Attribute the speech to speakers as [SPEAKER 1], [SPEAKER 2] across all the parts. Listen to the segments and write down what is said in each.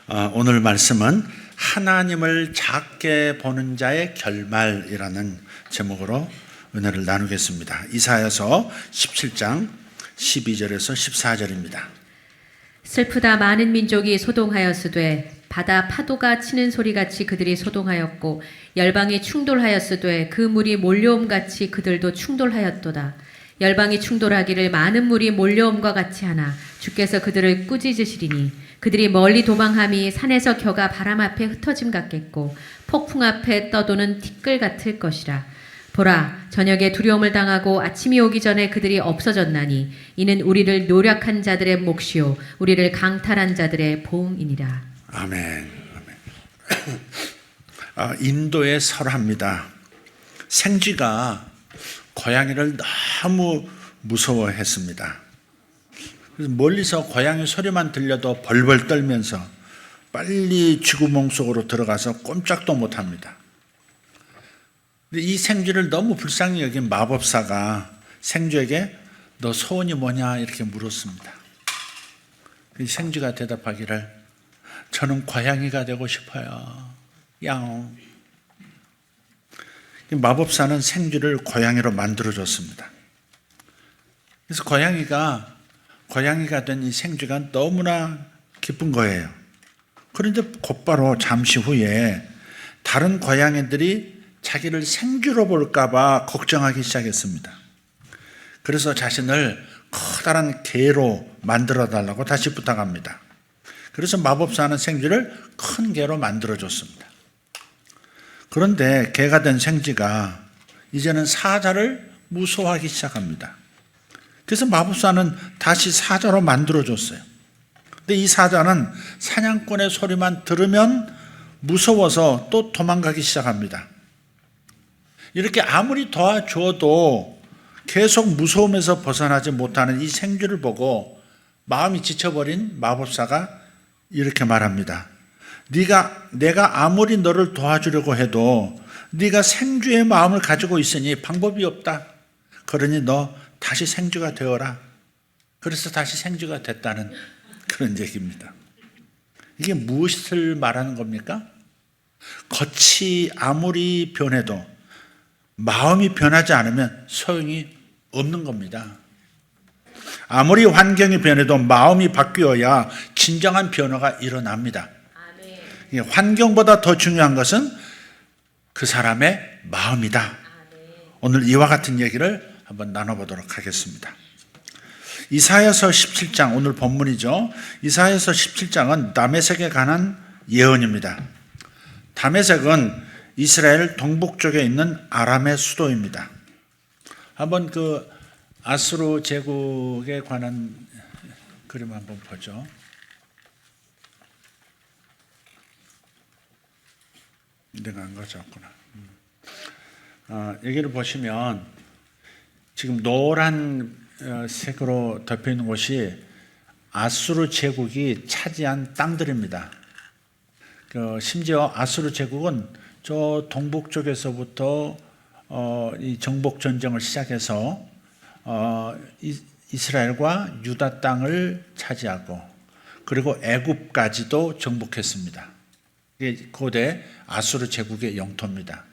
[SPEAKER 1] 오늘 말씀은 하나님을 작게 보는 자의 결말이라는 제목으로 은혜를 나누겠습니다. 이사야서 17장 12절에서 14절입니다.
[SPEAKER 2] 슬프다 많은 민족이 소동하였으되 바다 파도가 치는 소리같이 그들이 소동하였고 열방이 충돌하였으되 그 물이 몰려옴같이 그들도 충돌하였도다. 열방이 충돌하기를 많은 물이 몰려옴과 같이 하나 주께서 그들을 꾸짖으시리니 그들이 멀리 도망함이 산에서 겨가 바람 앞에 흩어짐 같겠고 폭풍 앞에 떠도는 티끌 같을 것이라. 보라, 저녁에 두려움을 당하고 아침이 오기 전에 그들이 없어졌나니 이는 우리를 노력한 자들의 몫이요 우리를 강탈한 자들의 보응이니라.
[SPEAKER 1] 아멘. 인도의 설화입니다. 생쥐가 고양이를 너무 무서워했습니다. 그래서 멀리서 고양이 소리만 들려도 벌벌 떨면서 빨리 쥐구멍 속으로 들어가서 꼼짝도 못합니다. 이 생쥐를 너무 불쌍히 여긴 마법사가 생쥐에게 너 소원이 뭐냐 이렇게 물었습니다. 생쥐가 대답하기를 저는 고양이가 되고 싶어요. 야옹. 마법사는 생쥐를 고양이로 만들어줬습니다. 그래서 고양이가 된 이 생쥐가 너무나 기쁜 거예요. 그런데 곧바로 잠시 후에 다른 고양이들이 자기를 생쥐로 볼까봐 걱정하기 시작했습니다. 그래서 자신을 커다란 개로 만들어 달라고 다시 부탁합니다. 그래서 마법사는 생쥐를 큰 개로 만들어줬습니다. 그런데 개가 된 생쥐가 이제는 사자를 무서워하기 시작합니다. 그래서 마법사는 다시 사자로 만들어줬어요. 근데 이 사자는 사냥꾼의 소리만 들으면 무서워서 또 도망가기 시작합니다. 이렇게 아무리 도와줘도 계속 무서움에서 벗어나지 못하는 이 생쥐를 보고 마음이 지쳐버린 마법사가 이렇게 말합니다. 내가 아무리 너를 도와주려고 해도 네가 생쥐의 마음을 가지고 있으니 방법이 없다. 그러니 너 다시 생쥐가 되어라. 그래서 다시 생쥐가 됐다는 그런 얘기입니다. 이게 무엇을 말하는 겁니까? 겉이 아무리 변해도 마음이 변하지 않으면 소용이 없는 겁니다. 아무리 환경이 변해도 마음이 바뀌어야 진정한 변화가 일어납니다. 환경보다 더 중요한 것은 그 사람의 마음이다. 오늘 이와 같은 얘기를 한번 나눠보도록 하겠습니다. 이사야서 17장, 오늘 본문이죠. 이사야서 17장은 다메섹에 관한 예언입니다. 다메섹은 이스라엘 동북쪽에 있는 아람의 수도입니다. 한번 그 아수르 제국에 관한 그림 한번 보죠. 내가 안 가져왔구나. 여기를 보시면 지금 노란 색으로 덮여 있는 곳이 아수르 제국이 차지한 땅들입니다. 심지어 아수르 제국은 저 동북 쪽에서부터 이 정복 전쟁을 시작해서 이스라엘과 유다 땅을 차지하고 그리고 애굽까지도 정복했습니다. 이게 고대 아수르 제국의 영토입니다.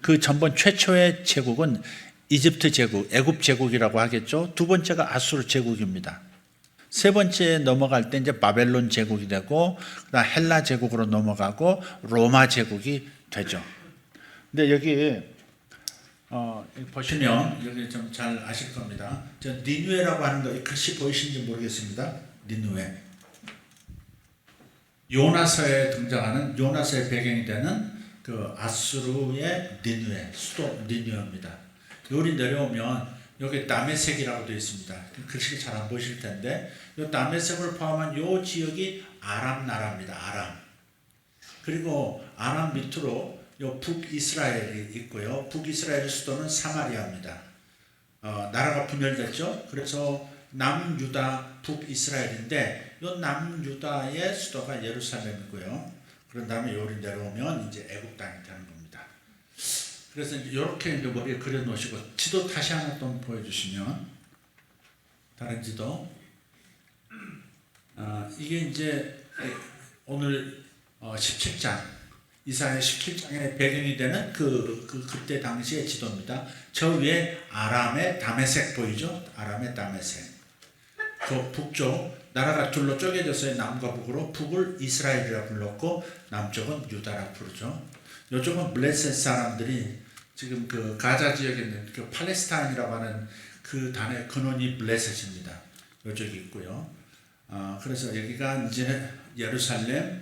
[SPEAKER 1] 그 전번 최초의 제국은 이집트 제국, 애굽 제국이라고 하겠죠. 두 번째가 아수르 제국입니다. 세 번째 넘어갈 때 이제 바벨론 제국이 되고 그다음 헬라 제국으로 넘어가고 로마 제국이 되죠. 근데 여기 보시면 여기 좀 잘 아실 겁니다. 저 니누에라고 하는 거 글씨 보이시는지 모르겠습니다. 니누에. 요나서에 등장하는 요나서의 배경이 되는 그 아수르의 니누에, 수도 니누에입니다. 요리 내려오면 여기 다메섹이라고 되어 있습니다. 글씨가 잘 안 보이실 텐데 이 다메섹을 포함한 이 지역이 아람 나라입니다. 아람. 그리고 아람 밑으로 요 북이스라엘이 있고요. 북이스라엘 수도는 사마리아입니다. 나라가 분열됐죠. 그래서 남유다, 북이스라엘인데 이 남유다의 수도가 예루살렘이고요. 그런 다음에 요리 내려오면 이제 애굽 땅이 되는 겁니다. 그래서 이렇게 머리에 그려 놓으시고 지도 다시 하나 또 보여주시면 다른 지도 이게 이제 오늘 17장 이사야 17장의 배경이 되는 그때 당시의 지도입니다. 저 위에 아람의 다메섹 보이죠? 아람의 다메섹. 그 북쪽 나라가 둘로 쪼개졌어요. 남과 북으로. 북을 이스라엘이라 불렀고 남쪽은 유다라 부르죠. 이쪽은 블레셋 사람들이 지금 그 가자 지역에 있는 그 팔레스타인이라고 하는 그 단의 근원이 블레셋입니다. 이쪽이 있고요. 그래서 여기가 이제 예루살렘,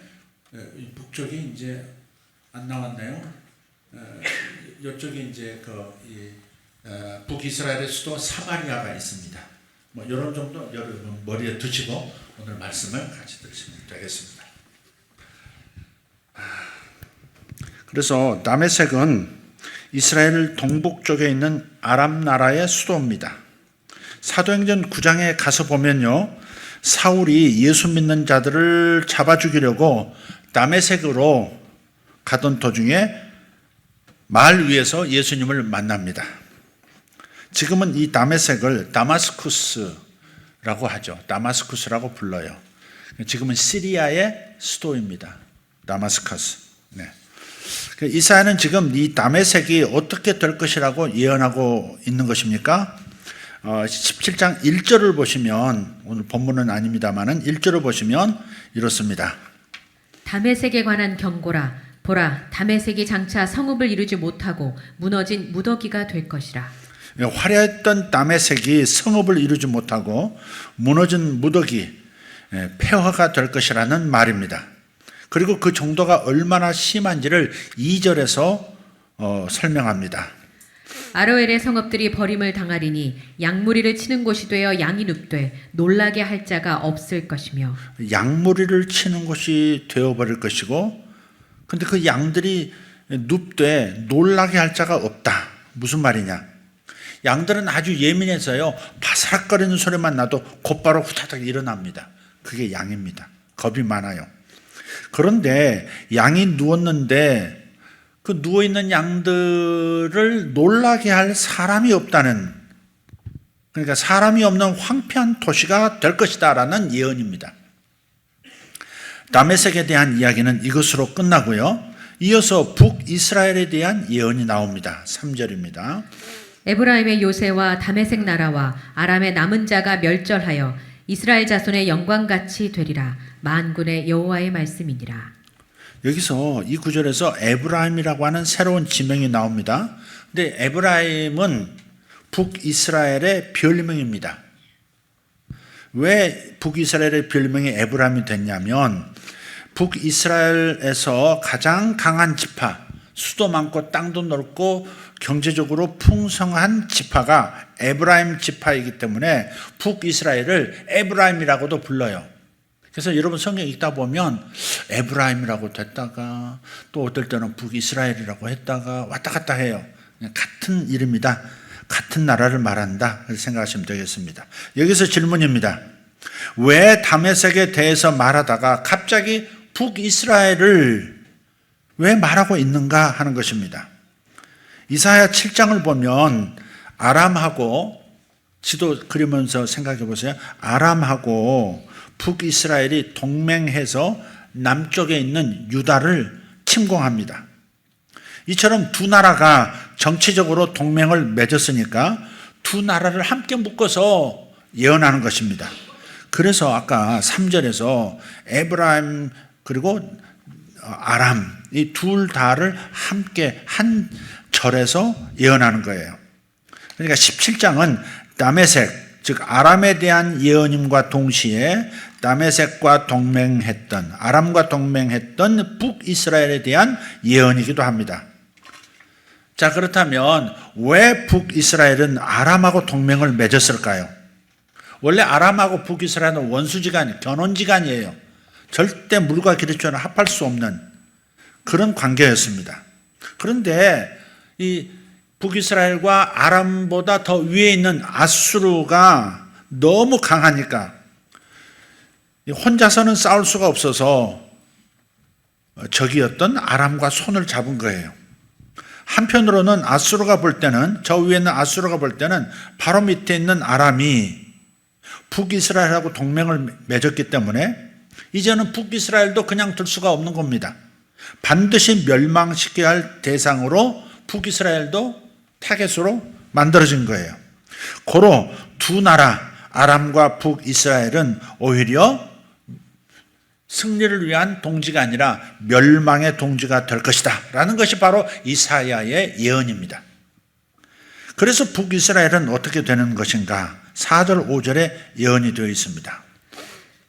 [SPEAKER 1] 북쪽이 이제 안 나왔나요? 이쪽이 이제 북이스라엘의 수도 사마리아가 있습니다. 뭐 이런 정도 여러분 머리에 두시고 오늘 말씀을 같이 들으시면 되겠습니다. 그래서 다메섹은 이스라엘 동북 쪽에 있는 아람 나라의 수도입니다. 사도행전 9장에 가서 보면요, 사울이 예수 믿는 자들을 잡아 죽이려고 다메섹으로 가던 도중에 마을 위에서 예수님을 만납니다. 지금은 이 다메섹을 다마스쿠스라고 하죠. 다마스쿠스라고 불러요. 지금은 시리아의 수도입니다. 다마스커스. 네. 이사야는 지금 이 다메섹이 어떻게 될 것이라고 예언하고 있는 것입니까? 17장 1절을 보시면, 오늘 본문은 아닙니다만은 1절을 보시면 이렇습니다.
[SPEAKER 2] 다메섹에 관한 경고라. 보라, 다메섹이 장차 성읍을 이루지 못하고 무너진 무더기가 될 것이라.
[SPEAKER 1] 화려했던 다메섹이 성읍을 이루지 못하고 무너진 무더기, 폐허가 될 것이라는 말입니다. 그리고 그 정도가 얼마나 심한지를 2절에서 설명합니다.
[SPEAKER 2] 아로엘의 성읍들이 버림을 당하리니 양무리를 치는 곳이 되어 양이 눕되 놀라게 할 자가 없을 것이며.
[SPEAKER 1] 양무리를 치는 곳이 되어버릴 것이고, 근데 그 양들이 눕되 놀라게 할 자가 없다. 무슨 말이냐? 양들은 아주 예민해서요, 바스락거리는 소리만 나도 곧바로 후다닥 일어납니다. 그게 양입니다. 겁이 많아요. 그런데 양이 누웠는데 그 누워있는 양들을 놀라게 할 사람이 없다는, 그러니까 사람이 없는 황폐한 도시가 될 것이다 라는 예언입니다. 다메섹에 대한 이야기는 이것으로 끝나고요, 이어서 북이스라엘에 대한 예언이 나옵니다. 3절입니다.
[SPEAKER 2] 에브라임의 요새와 다메섹 나라와 아람의 남은 자가 멸절하여 이스라엘 자손의 영광같이 되리라. 만군의 여호와의 말씀이니라.
[SPEAKER 1] 여기서 이 구절에서 에브라임이라고 하는 새로운 지명이 나옵니다. 근데 에브라임은 북이스라엘의 별명입니다. 왜 북이스라엘의 별명이 에브라임이 됐냐면, 북이스라엘에서 가장 강한 지파, 수도 많고 땅도 넓고 경제적으로 풍성한 지파가 에브라임 지파이기 때문에 북이스라엘을 에브라임이라고도 불러요. 그래서 여러분 성경 읽다 보면 에브라임이라고 됐다가 또 어떨 때는 북이스라엘이라고 했다가 왔다 갔다 해요. 같은 이름이다, 같은 나라를 말한다, 그렇게 생각하시면 되겠습니다. 여기서 질문입니다. 왜 다메섹에 대해서 말하다가 갑자기 북이스라엘을 왜 말하고 있는가 하는 것입니다. 이사야 7장을 보면 아람하고, 지도 그리면서 생각해 보세요. 아람하고 북이스라엘이 동맹해서 남쪽에 있는 유다를 침공합니다. 이처럼 두 나라가 정치적으로 동맹을 맺었으니까 두 나라를 함께 묶어서 예언하는 것입니다. 그래서 아까 3절에서 에브라임 그리고 아람, 이 둘 다를 함께 한 절에서 예언하는 거예요. 그러니까 17장은 다메섹, 즉 아람에 대한 예언임과 동시에 다메섹과 동맹했던, 아람과 동맹했던 북이스라엘에 대한 예언이기도 합니다. 자, 그렇다면 왜 북이스라엘은 아람하고 동맹을 맺었을까요? 원래 아람하고 북이스라엘은 원수지간, 견혼지간이에요. 절대 물과 기름처럼 합할 수 없는 그런 관계였습니다. 그런데 이 북이스라엘과 아람보다 더 위에 있는 아수르가 너무 강하니까 혼자서는 싸울 수가 없어서 적이었던 아람과 손을 잡은 거예요. 한편으로는 아수르가 볼 때는, 저 위에 있는 아수르가 볼 때는 바로 밑에 있는 아람이 북이스라엘하고 동맹을 맺었기 때문에 이제는 북이스라엘도 그냥 둘 수가 없는 겁니다. 반드시 멸망시켜야 할 대상으로 북이스라엘도 타겟으로 만들어진 거예요. 고로 두 나라 아람과 북이스라엘은 오히려 승리를 위한 동지가 아니라 멸망의 동지가 될 것이다 라는 것이 바로 이사야의 예언입니다. 그래서 북이스라엘은 어떻게 되는 것인가? 4절 5절에 예언이 되어 있습니다.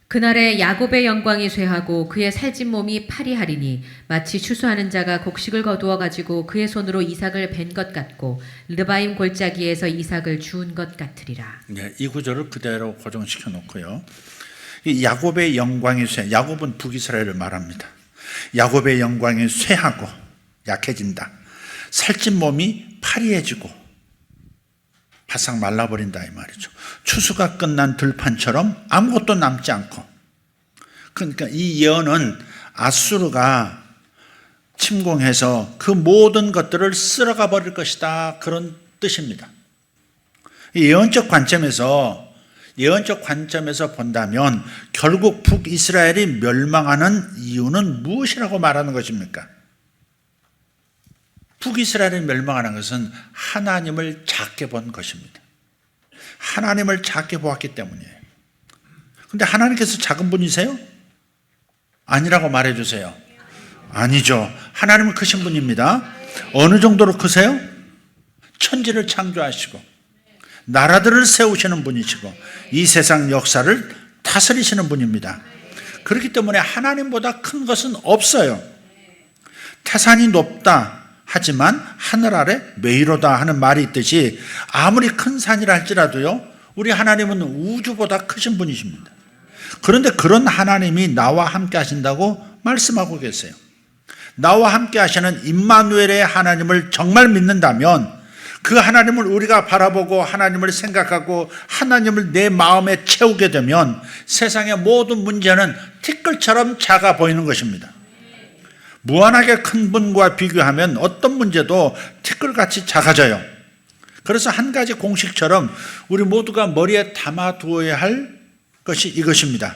[SPEAKER 2] 그날에 야곱의 영광이 쇠하고 그의 살찐 몸이 파리하리니 마치 추수하는 자가 곡식을 거두어 가지고 그의 손으로 이삭을 벤 것 같고 르바임 골짜기에서 이삭을 주운 것 같으리라.
[SPEAKER 1] 네, 이 구절을 그대로 고정시켜 놓고요. 이 야곱의 영광이 쇠, 야곱은 북이스라엘을 말합니다. 야곱의 영광이 쇠하고 약해진다. 살찐 몸이 파리해지고 바싹 말라버린다 이 말이죠. 추수가 끝난 들판처럼 아무것도 남지 않고. 그러니까 이 예언은 아수르가 침공해서 그 모든 것들을 쓸어가 버릴 것이다 그런 뜻입니다. 예언적 관점에서 본다면 결국 북이스라엘이 멸망하는 이유는 무엇이라고 말하는 것입니까? 북이스라엘이 멸망하는 것은 하나님을 작게 본 것입니다. 하나님을 작게 보았기 때문이에요. 그런데 하나님께서 작은 분이세요? 아니라고 말해주세요. 아니죠. 하나님은 크신 분입니다. 어느 정도로 크세요? 천지를 창조하시고 나라들을 세우시는 분이시고 이 세상 역사를 다스리시는 분입니다. 그렇기 때문에 하나님보다 큰 것은 없어요. 태산이 높다 하지만 하늘 아래 메이로다 하는 말이 있듯이 아무리 큰 산이라 할지라도요, 우리 하나님은 우주보다 크신 분이십니다. 그런데 그런 하나님이 나와 함께 하신다고 말씀하고 계세요. 나와 함께 하시는 임마누엘의 하나님을 정말 믿는다면 그 하나님을 우리가 바라보고 하나님을 생각하고 하나님을 내 마음에 채우게 되면 세상의 모든 문제는 티끌처럼 작아 보이는 것입니다. 무한하게 큰 분과 비교하면 어떤 문제도 티끌같이 작아져요. 그래서 한 가지 공식처럼 우리 모두가 머리에 담아두어야 할 것이 이것입니다.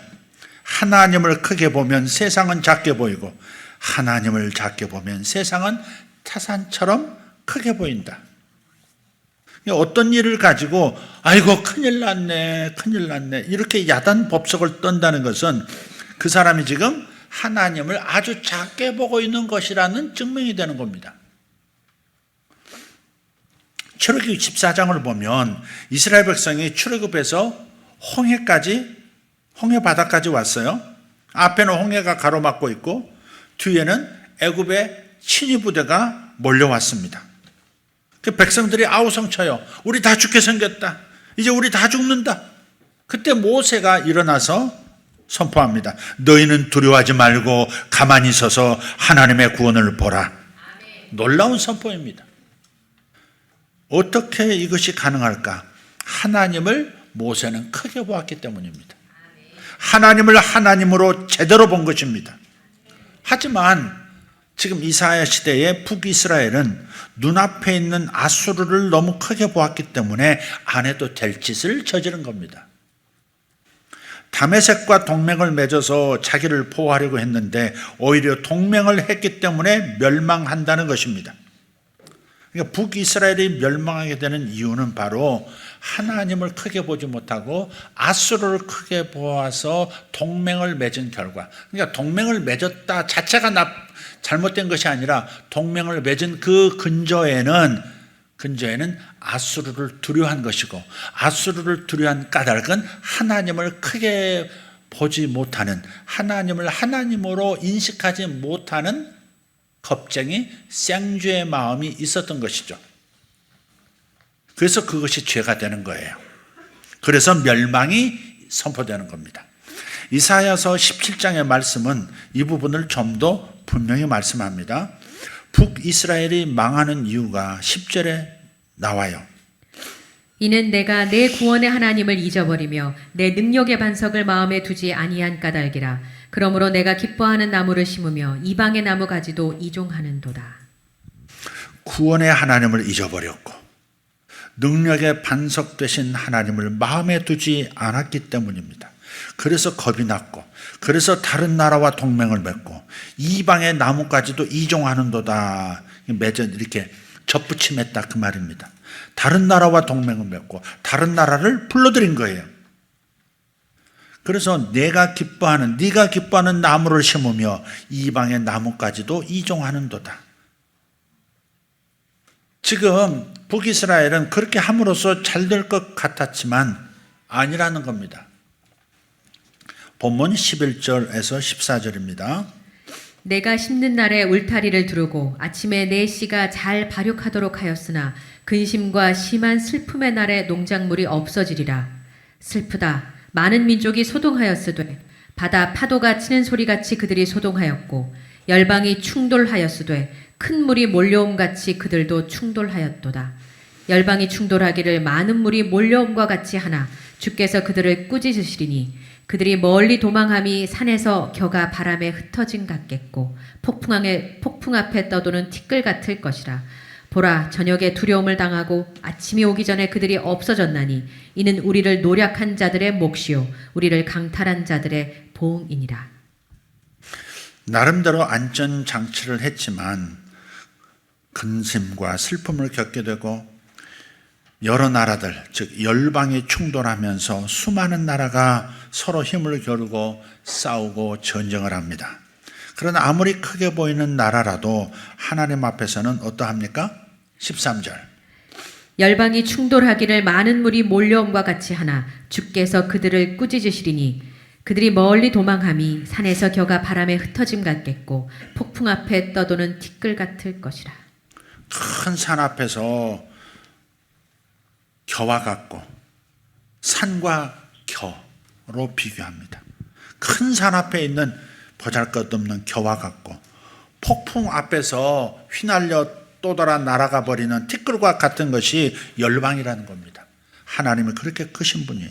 [SPEAKER 1] 하나님을 크게 보면 세상은 작게 보이고 하나님을 작게 보면 세상은 태산처럼 크게 보인다. 어떤 일을 가지고 아이고 큰일 났네 이렇게 야단 법석을 떤다는 것은 그 사람이 지금 하나님을 아주 작게 보고 있는 것이라는 증명이 되는 겁니다. 출애굽기 14장을 보면 이스라엘 백성이 출애굽해서 홍해 바다까지 왔어요. 앞에는 홍해가 가로막고 있고 뒤에는 애굽의 친위 부대가 몰려왔습니다. 그 백성들이 아우성쳐요. 우리 다 죽게 생겼다. 이제 우리 다 죽는다. 그때 모세가 일어나서 선포합니다. 너희는 두려워하지 말고 가만히 서서 하나님의 구원을 보라. 놀라운 선포입니다. 어떻게 이것이 가능할까? 하나님을 모세는 크게 보았기 때문입니다. 하나님을 하나님으로 제대로 본 것입니다. 하지만 지금 이사야 시대의 북이스라엘은 눈앞에 있는 아수르를 너무 크게 보았기 때문에 안 해도 될 짓을 저지른 겁니다. 다메섹과 동맹을 맺어서 자기를 보호하려고 했는데 오히려 동맹을 했기 때문에 멸망한다는 것입니다. 그러니까 북이스라엘이 멸망하게 되는 이유는 바로 하나님을 크게 보지 못하고 아수르를 크게 보아서 동맹을 맺은 결과. 그러니까 동맹을 맺었다 자체가 잘못된 것이 아니라 동맹을 맺은 그 근저에는 아수르를 두려워한 것이고 아수르를 두려워한 까닭은 하나님을 크게 보지 못하는, 하나님을 하나님으로 인식하지 못하는 겁쟁이 생쥐의 마음이 있었던 것이죠. 그래서 그것이 죄가 되는 거예요. 그래서 멸망이 선포되는 겁니다. 이사야서 17장의 말씀은 이 부분을 좀 더 분명히 말씀합니다. 북이스라엘이 망하는 이유가 10절에 나와요.
[SPEAKER 2] 이는 내가 내 구원의 하나님을 잊어버리며 내 능력의 반석을 마음에 두지 아니한 까닭이라. 그러므로 내가 기뻐하는 나무를 심으며 이방의 나무 가지도 이종하는도다.
[SPEAKER 1] 구원의 하나님을 잊어버렸고 능력의 반석 되신 하나님을 마음에 두지 않았기 때문입니다. 그래서 겁이 났고, 그래서 다른 나라와 동맹을 맺고 이방의 나무까지도 이종하는도다. 맺은 이렇게 접붙임했다 그 말입니다. 다른 나라와 동맹을 맺고 다른 나라를 불러들인 거예요. 그래서 네가 기뻐하는 나무를 심으며 이방의 나무까지도 이종하는도다. 지금 북이스라엘은 그렇게 함으로써 잘 될 것 같았지만 아니라는 겁니다. 본문 11절에서 14절입니다.
[SPEAKER 2] 내가 심는 날에 울타리를 두르고 아침에 내 씨가 잘 발육하도록 하였으나 근심과 심한 슬픔의 날에 농작물이 없어지리라. 슬프다. 많은 민족이 소동하였으되 바다 파도가 치는 소리같이 그들이 소동하였고 열방이 충돌하였으되 큰 물이 몰려옴같이 그들도 충돌하였도다. 열방이 충돌하기를 많은 물이 몰려옴과 같이 하나 주께서 그들을 꾸짖으시리니 그들이 멀리 도망함이 산에서 겨가 바람에 흩어진 같겠고 폭풍 앞에 떠도는 티끌 같을 것이라. 보라, 저녁에 두려움을 당하고 아침이 오기 전에 그들이 없어졌나니 이는 우리를 노략한 자들의 몫이요 우리를 강탈한 자들의 보응이니라.
[SPEAKER 1] 나름대로 안전장치를 했지만 근심과 슬픔을 겪게 되고 여러 나라들, 즉 열방이 충돌하면서 수많은 나라가 서로 힘을 겨루고 싸우고 전쟁을 합니다. 그러나 아무리 크게 보이는 나라라도 하나님 앞에서는 어떠합니까? 13절.
[SPEAKER 2] 열방이 충돌하기를 많은 물이 몰려옴과 같이 하나 주께서 그들을 꾸짖으시리니 그들이 멀리 도망함이 산에서 겨가 바람에 흩어짐 같겠고 폭풍 앞에 떠도는 티끌 같을 것이라.
[SPEAKER 1] 큰 산 앞에서 겨와 같고 산과 겨로 비교합니다. 큰 산 앞에 있는 보잘것없는 겨와 같고 폭풍 앞에서 휘날려 또돌아 날아가 버리는 티끌과 같은 것이 열방이라는 겁니다. 하나님은 그렇게 크신 분이에요.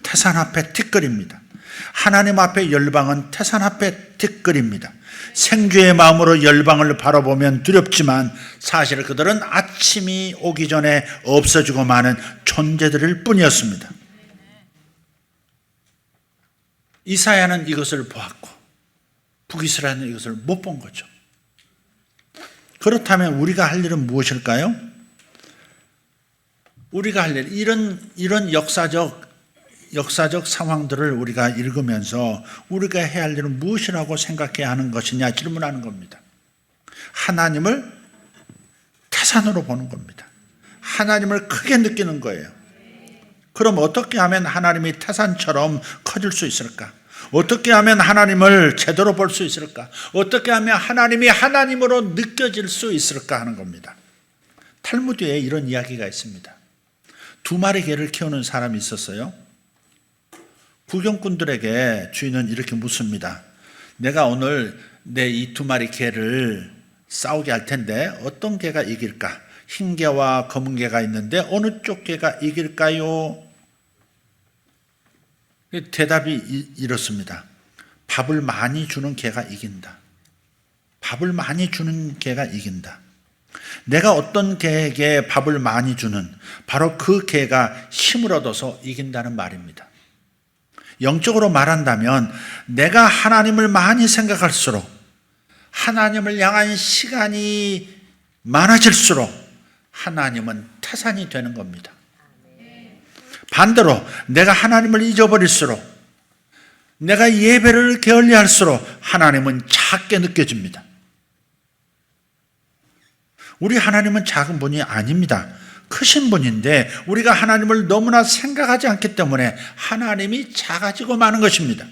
[SPEAKER 1] 태산 앞에 티끌입니다. 하나님 앞에 열방은 태산 앞에 티끌입니다. 생주의 마음으로 열방을 바라보면 두렵지만 사실 그들은 아침이 오기 전에 없어지고 마는 존재들일 뿐이었습니다. 이사야는 이것을 보았고 북이스라엘은 이것을 못 본 거죠. 그렇다면 우리가 할 일은 무엇일까요? 우리가 할 일, 이런 역사적 상황들을 우리가 읽으면서 우리가 해야 할 일은 무엇이라고 생각해야 하는 것이냐 질문하는 겁니다. 하나님을 태산으로 보는 겁니다. 하나님을 크게 느끼는 거예요. 그럼 어떻게 하면 하나님이 태산처럼 커질 수 있을까? 어떻게 하면 하나님을 제대로 볼 수 있을까? 어떻게 하면 하나님이 하나님으로 느껴질 수 있을까 하는 겁니다. 탈무드에 이런 이야기가 있습니다. 2마리 개를 키우는 사람이 있었어요. 구경꾼들에게 주인은 이렇게 묻습니다. 내가 오늘 내 이 2마리 개를 싸우게 할 텐데 어떤 개가 이길까? 흰 개와 검은 개가 있는데 어느 쪽 개가 이길까요? 대답이 이렇습니다. 밥을 많이 주는 개가 이긴다. 밥을 많이 주는 개가 이긴다. 내가 어떤 개에게 밥을 많이 주는 바로 그 개가 힘을 얻어서 이긴다는 말입니다. 영적으로 말한다면 내가 하나님을 많이 생각할수록 하나님을 향한 시간이 많아질수록 하나님은 태산이 되는 겁니다. 반대로 내가 하나님을 잊어버릴수록 내가 예배를 게을리할수록 하나님은 작게 느껴집니다. 우리 하나님은 작은 분이 아닙니다. 크신 분인데 우리가 하나님을 너무나 생각하지 않기 때문에 하나님이 작아지고 마는 것입니다.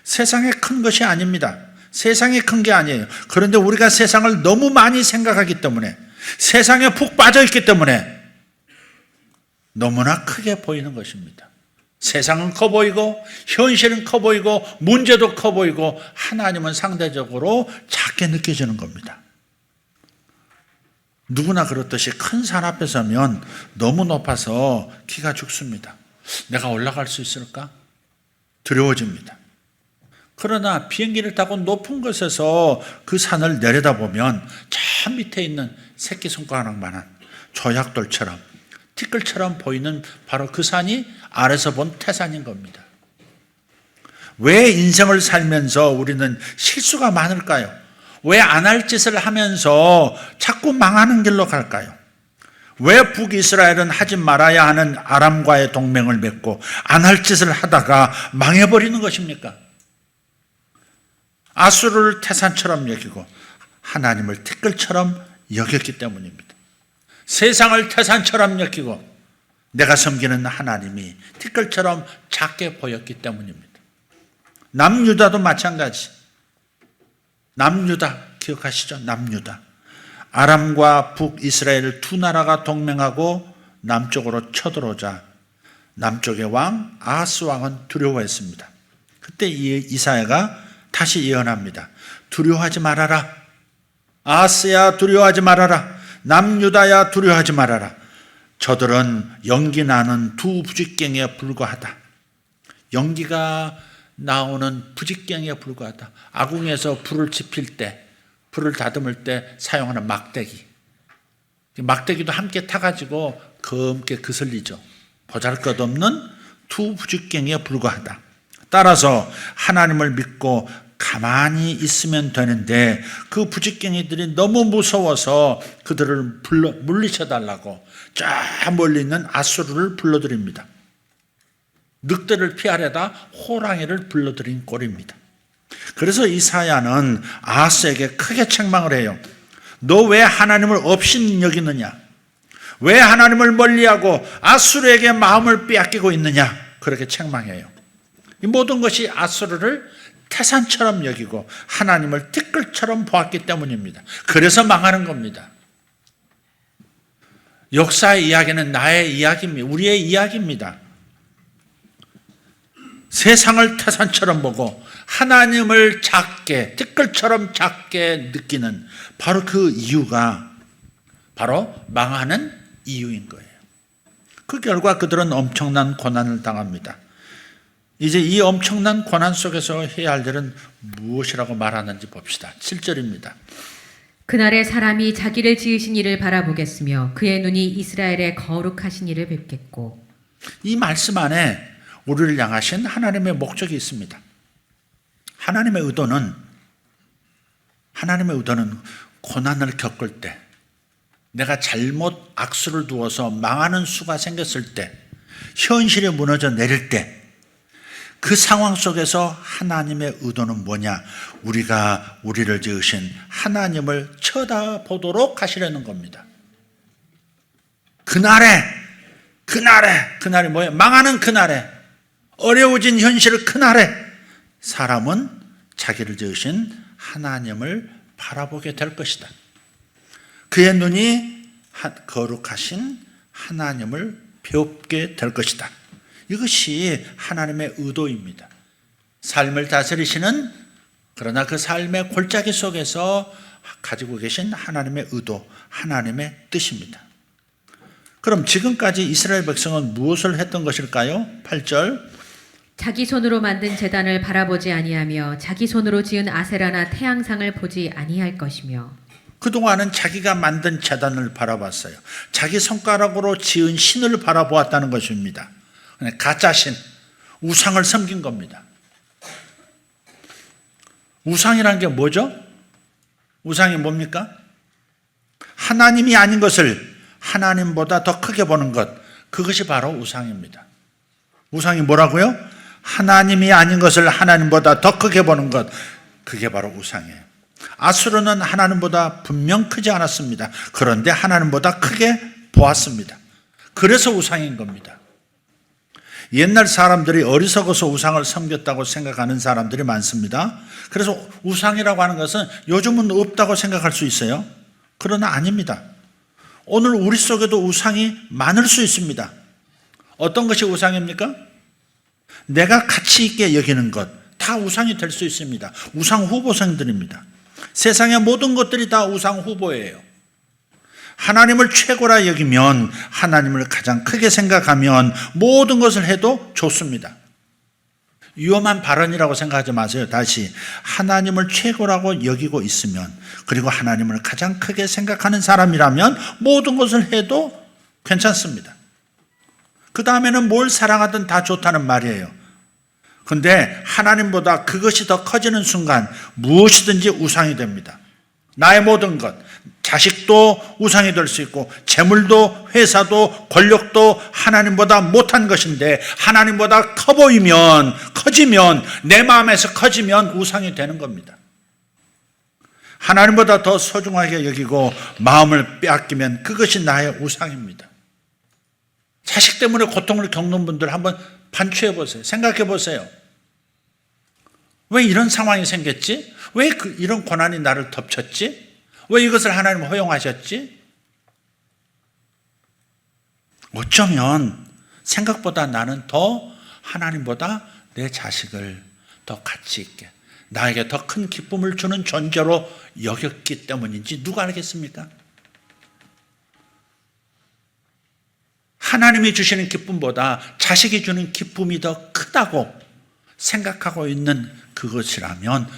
[SPEAKER 1] 세상에 큰 것이 아닙니다. 세상에 큰 게 아니에요. 그런데 우리가 세상을 너무 많이 생각하기 때문에 세상에 푹 빠져 있기 때문에 너무나 크게 보이는 것입니다. 세상은 커 보이고 현실은 커 보이고 문제도 커 보이고 하나님은 상대적으로 작게 느껴지는 겁니다. 누구나 그렇듯이 큰 산 앞에 서면 너무 높아서 기가 죽습니다. 내가 올라갈 수 있을까? 두려워집니다. 그러나 비행기를 타고 높은 곳에서 그 산을 내려다보면 저 밑에 있는 새끼손가락만한 조약돌처럼 티끌처럼 보이는 바로 그 산이 아래서 본 태산인 겁니다. 왜 인생을 살면서 우리는 실수가 많을까요? 왜 안 할 짓을 하면서 자꾸 망하는 길로 갈까요? 왜 북이스라엘은 하지 말아야 하는 아람과의 동맹을 맺고 안 할 짓을 하다가 망해버리는 것입니까? 아수르를 태산처럼 여기고 하나님을 티끌처럼 여겼기 때문입니다. 세상을 태산처럼 여기고 내가 섬기는 하나님이 티끌처럼 작게 보였기 때문입니다. 남유다도 마찬가지. 남유다 기억하시죠? 남유다. 아람과 북이스라엘 두 나라가 동맹하고 남쪽으로 쳐들어오자 남쪽의 왕 아하스 왕은 두려워했습니다. 그때 이사야가 다시 예언합니다. 두려워하지 말아라. 아하스야 두려워하지 말아라. 남유다야 두려워하지 말아라. 저들은 연기 나는 두 부직갱에 불과하다. 연기가 나오는 부직갱에 불과하다. 아궁에서 불을 지필 때, 불을 다듬을 때 사용하는 막대기. 막대기도 함께 타가지고 검게 그슬리죠. 보잘것없는 두 부직갱에 불과하다. 따라서 하나님을 믿고 가만히 있으면 되는데 그 부직갱이들이 너무 무서워서 그들을 물리쳐달라고 저 멀리 있는 아수르를 불러들입니다. 늑대를 피하려다 호랑이를 불러들인 꼴입니다. 그래서 이사야는 아하스에게 크게 책망을 해요. 너 왜 하나님을 없인 여기느냐? 왜 하나님을 멀리하고 아수르에게 마음을 빼앗기고 있느냐? 그렇게 책망해요. 이 모든 것이 아수르를 태산처럼 여기고 하나님을 티끌처럼 보았기 때문입니다. 그래서 망하는 겁니다. 역사의 이야기는 나의 이야기입니다. 우리의 이야기입니다. 세상을 태산처럼 보고 하나님을 작게, 티끌처럼 작게 느끼는 바로 그 이유가 바로 망하는 이유인 거예요. 그 결과 그들은 엄청난 고난을 당합니다. 이제 이 엄청난 고난 속에서 해야 할 일은 무엇이라고 말하는지 봅시다. 7절입니다.
[SPEAKER 2] 그날에 사람이 자기를 지으신 이를 바라보겠으며 그의 눈이 이스라엘의 거룩하신 이를 뵙겠고.
[SPEAKER 1] 이 말씀 안에 우리를 향하신 하나님의 목적이 있습니다. 하나님의 의도는 고난을 겪을 때, 내가 잘못 악수를 두어서 망하는 수가 생겼을 때, 현실이 무너져 내릴 때, 그 상황 속에서 하나님의 의도는 뭐냐? 우리가 우리를 지으신 하나님을 쳐다보도록 하시려는 겁니다. 그날이 뭐예요? 망하는 그날에, 어려워진 현실을 그날에 사람은 자기를 지으신 하나님을 바라보게 될 것이다. 그의 눈이 거룩하신 하나님을 배우게 될 것이다. 이것이 하나님의 의도입니다. 삶을 다스리시는, 그러나 그 삶의 골짜기 속에서 가지고 계신 하나님의 의도, 하나님의 뜻입니다. 그럼 지금까지 이스라엘 백성은 무엇을 했던 것일까요? 8절.
[SPEAKER 2] 자기 손으로 만든 제단을 바라보지 아니하며 자기 손으로 지은 아세라나 태양상을 보지 아니할 것이며.
[SPEAKER 1] 그동안은 자기가 만든 제단을 바라봤어요. 자기 손가락으로 지은 신을 바라보았다는 것입니다. 가짜신, 우상을 섬긴 겁니다. 우상이란 게 뭐죠? 우상이 뭡니까? 하나님이 아닌 것을 하나님보다 더 크게 보는 것, 그것이 바로 우상입니다. 우상이 뭐라고요? 하나님이 아닌 것을 하나님보다 더 크게 보는 것, 그게 바로 우상이에요. 아수르는 하나님보다 분명 크지 않았습니다. 그런데 하나님보다 크게 보았습니다. 그래서 우상인 겁니다. 옛날 사람들이 어리석어서 우상을 섬겼다고 생각하는 사람들이 많습니다. 그래서 우상이라고 하는 것은 요즘은 없다고 생각할 수 있어요. 그러나 아닙니다. 오늘 우리 속에도 우상이 많을 수 있습니다. 어떤 것이 우상입니까? 내가 가치 있게 여기는 것, 다 우상이 될 수 있습니다. 우상 후보생들입니다. 세상의 모든 것들이 다 우상 후보예요. 하나님을 최고라 여기면, 하나님을 가장 크게 생각하면 모든 것을 해도 좋습니다. 위험한 발언이라고 생각하지 마세요. 다시, 하나님을 최고라고 여기고 있으면, 그리고 하나님을 가장 크게 생각하는 사람이라면 모든 것을 해도 괜찮습니다. 그 다음에는 뭘 사랑하든 다 좋다는 말이에요. 근데 하나님보다 그것이 더 커지는 순간 무엇이든지 우상이 됩니다. 나의 모든 것, 자식도 우상이 될 수 있고 재물도 회사도 권력도 하나님보다 못한 것인데 하나님보다 커 보이면 커지면 내 마음에서 커지면 우상이 되는 겁니다. 하나님보다 더 소중하게 여기고 마음을 빼앗기면 그것이 나의 우상입니다. 자식 때문에 고통을 겪는 분들 한번 반추해 보세요. 생각해 보세요. 왜 이런 상황이 생겼지? 왜 이런 고난이 나를 덮쳤지? 왜 이것을 하나님 허용하셨지? 어쩌면 생각보다 나는 더 하나님보다 내 자식을 더 가치 있게 나에게 더 큰 기쁨을 주는 존재로 여겼기 때문인지 누가 알겠습니까? 하나님이 주시는 기쁨보다 자식이 주는 기쁨이 더 크다고 생각하고 있는 그것이라면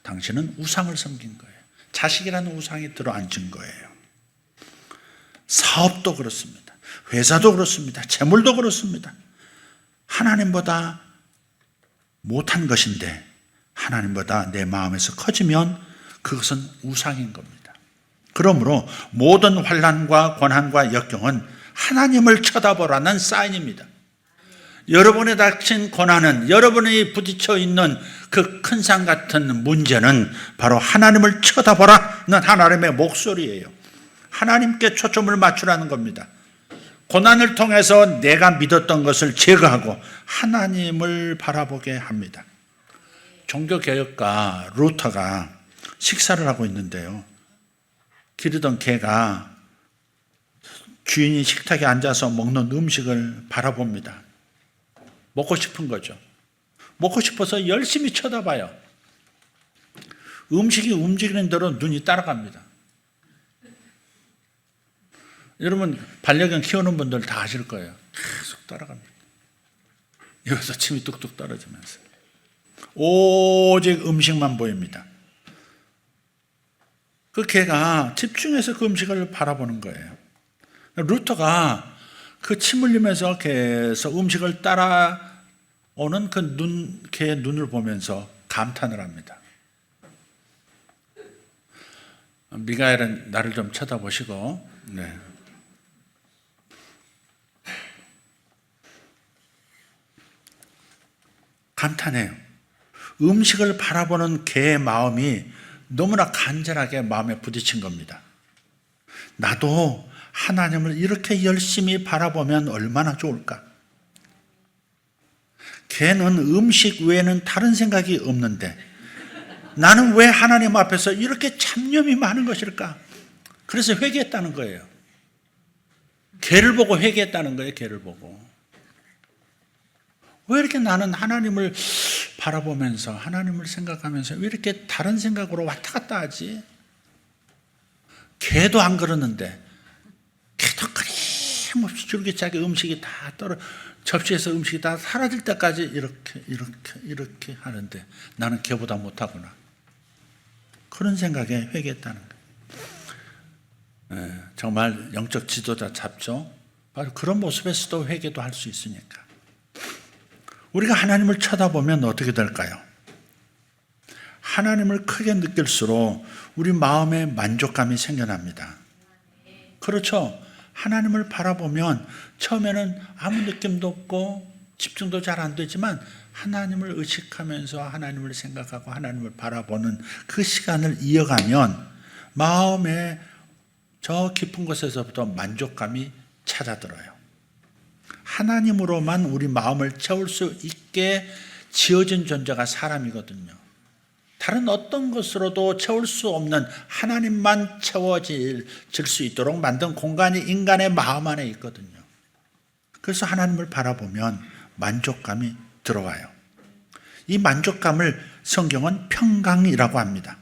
[SPEAKER 1] 당신은 우상을 섬긴 거예요. 자식이라는 우상이 들어앉은 거예요. 사업도 그렇습니다. 회사도 그렇습니다. 재물도 그렇습니다. 하나님보다 못한 것인데 하나님보다 내 마음에서 커지면 그것은 우상인 겁니다. 그러므로 모든 환난과 고난과 역경은 하나님을 쳐다보라는 사인입니다. 여러분의 닥친 고난은 여러분이 부딪혀 있는 그 큰 산 같은 문제는 바로 하나님을 쳐다보라는 하나님의 목소리예요. 하나님께 초점을 맞추라는 겁니다. 고난을 통해서 내가 믿었던 것을 제거하고 하나님을 바라보게 합니다. 종교개혁가 루터가 식사를 하고 있는데요. 기르던 개가 주인이 식탁에 앉아서 먹는 음식을 바라봅니다. 먹고 싶은 거죠. 먹고 싶어서 열심히 쳐다봐요. 음식이 움직이는 대로 눈이 따라갑니다. 여러분 반려견 키우는 분들 다 아실 거예요. 계속 따라갑니다. 여기서 침이 뚝뚝 떨어지면서 오직 음식만 보입니다. 그 개가 집중해서 그 음식을 바라보는 거예요. 루터가 그 침 흘리면서 계속 음식을 따라오는 개의 눈을 보면서 감탄을 합니다. 미가엘은 나를 좀 쳐다보시고, 네. 감탄해요. 음식을 바라보는 개의 마음이 너무나 간절하게 마음에 부딪힌 겁니다. 나도 하나님을 이렇게 열심히 바라보면 얼마나 좋을까? 개는 음식 외에는 다른 생각이 없는데 나는 왜 하나님 앞에서 이렇게 잡념이 많은 것일까? 그래서 회개했다는 거예요. 개를 보고 회개했다는 거예요. 개를 보고. 왜 이렇게 나는 하나님을 바라보면서 하나님을 생각하면서 왜 이렇게 다른 생각으로 왔다 갔다 하지? 개도 안 그러는데 개도 끊임없이 줄기차게 음식이 다 접시에서 음식이 다 사라질 때까지 이렇게 하는데 나는 개보다 못하구나. 그런 생각에 회개했다는 거예요. 정말 영적 지도자 잡죠. 바로 그런 모습에서도 회개도 할 수 있으니까. 우리가 하나님을 쳐다보면 어떻게 될까요? 하나님을 크게 느낄수록 우리 마음에 만족감이 생겨납니다. 그렇죠? 하나님을 바라보면 처음에는 아무 느낌도 없고 집중도 잘 안 되지만 하나님을 의식하면서 하나님을 생각하고 하나님을 바라보는 그 시간을 이어가면 마음에 저 깊은 곳에서부터 만족감이 찾아들어요. 하나님으로만 우리 마음을 채울 수 있게 지어진 존재가 사람이거든요. 다른 어떤 것으로도 채울 수 없는 하나님만 채워질 수 있도록 만든 공간이 인간의 마음 안에 있거든요. 그래서 하나님을 바라보면 만족감이 들어와요. 이 만족감을 성경은 평강이라고 합니다.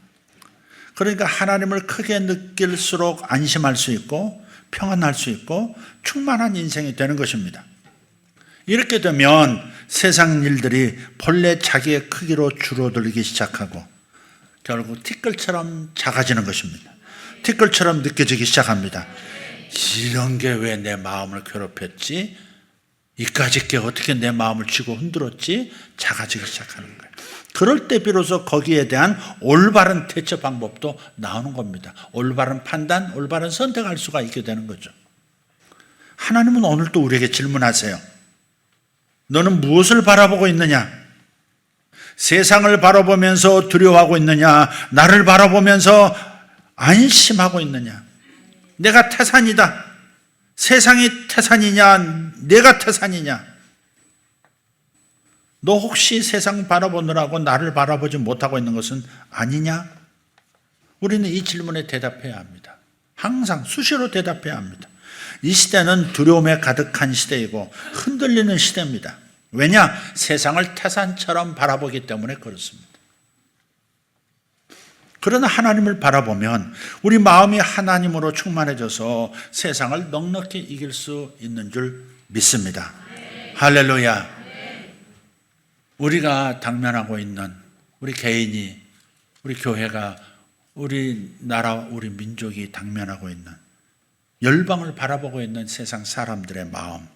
[SPEAKER 1] 그러니까 하나님을 크게 느낄수록 안심할 수 있고 평안할 수 있고 충만한 인생이 되는 것입니다. 이렇게 되면 세상 일들이 본래 자기의 크기로 줄어들기 시작하고 결국 티끌처럼 작아지는 것입니다. 티끌처럼 느껴지기 시작합니다. 이런 게 왜 내 마음을 괴롭혔지? 이까짓 게 어떻게 내 마음을 쥐고 흔들었지? 작아지기 시작하는 거예요. 그럴 때 비로소 거기에 대한 올바른 대처 방법도 나오는 겁니다. 올바른 판단, 올바른 선택할 수가 있게 되는 거죠. 하나님은 오늘 또 우리에게 질문하세요. 너는 무엇을 바라보고 있느냐? 세상을 바라보면서 두려워하고 있느냐? 나를 바라보면서 안심하고 있느냐? 내가 태산이다. 세상이 태산이냐? 내가 태산이냐? 너 혹시 세상 바라보느라고 나를 바라보지 못하고 있는 것은 아니냐? 우리는 이 질문에 대답해야 합니다. 항상 수시로 대답해야 합니다. 이 시대는 두려움에 가득한 시대이고 흔들리는 시대입니다. 왜냐? 세상을 태산처럼 바라보기 때문에 그렇습니다. 그러나 하나님을 바라보면 우리 마음이 하나님으로 충만해져서 세상을 넉넉히 이길 수 있는 줄 믿습니다. 할렐루야. 우리가 당면하고 있는 우리 개인이, 우리 교회가, 우리 나라, 우리 민족이 당면하고 있는 열방을 바라보고 있는 세상 사람들의 마음,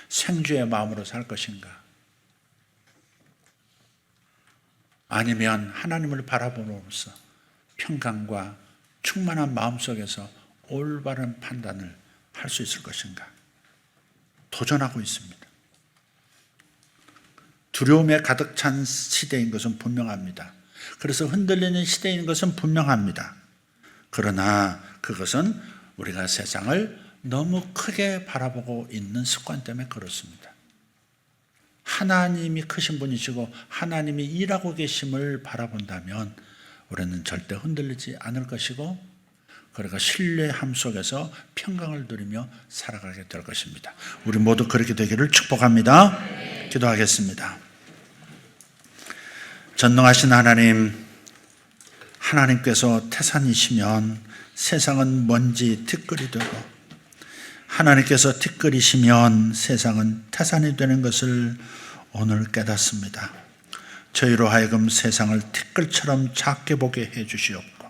[SPEAKER 1] 생주의 마음으로 살 것인가? 아니면 하나님을 바라봄으로써 평강과 충만한 마음 속에서 올바른 판단을 할 수 있을 것인가? 도전하고 있습니다. 두려움에 가득 찬 시대인 것은 분명합니다. 그래서 흔들리는 시대인 것은 분명합니다. 그러나 그것은 우리가 세상을 너무 크게 바라보고 있는 습관 때문에 그렇습니다. 하나님이 크신 분이시고 하나님이 일하고 계심을 바라본다면 우리는 절대 흔들리지 않을 것이고, 그리고 신뢰함 속에서 평강을 누리며 살아가게 될 것입니다. 우리 모두 그렇게 되기를 축복합니다. 기도하겠습니다. 전능하신 하나님, 하나님께서 태산이시면 세상은 먼지 티끌이 되고, 하나님께서 티끌이시면 세상은 태산이 되는 것을 오늘 깨닫습니다. 저희로 하여금 세상을 티끌처럼 작게 보게 해주시옵고,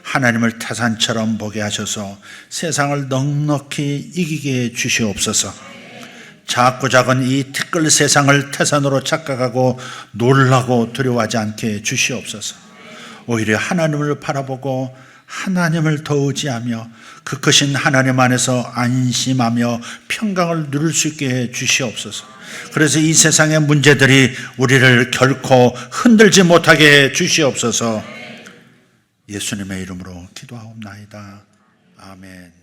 [SPEAKER 1] 하나님을 태산처럼 보게 하셔서 세상을 넉넉히 이기게 해주시옵소서. 작고 작은 이 티끌 세상을 태산으로 착각하고 놀라고 두려워하지 않게 해주시옵소서. 오히려 하나님을 바라보고 하나님을 더 의지하며 그 크신 하나님 안에서 안심하며 평강을 누릴 수 있게 해 주시옵소서. 그래서 이 세상의 문제들이 우리를 결코 흔들지 못하게 해 주시옵소서. 예수님의 이름으로 기도하옵나이다. 아멘.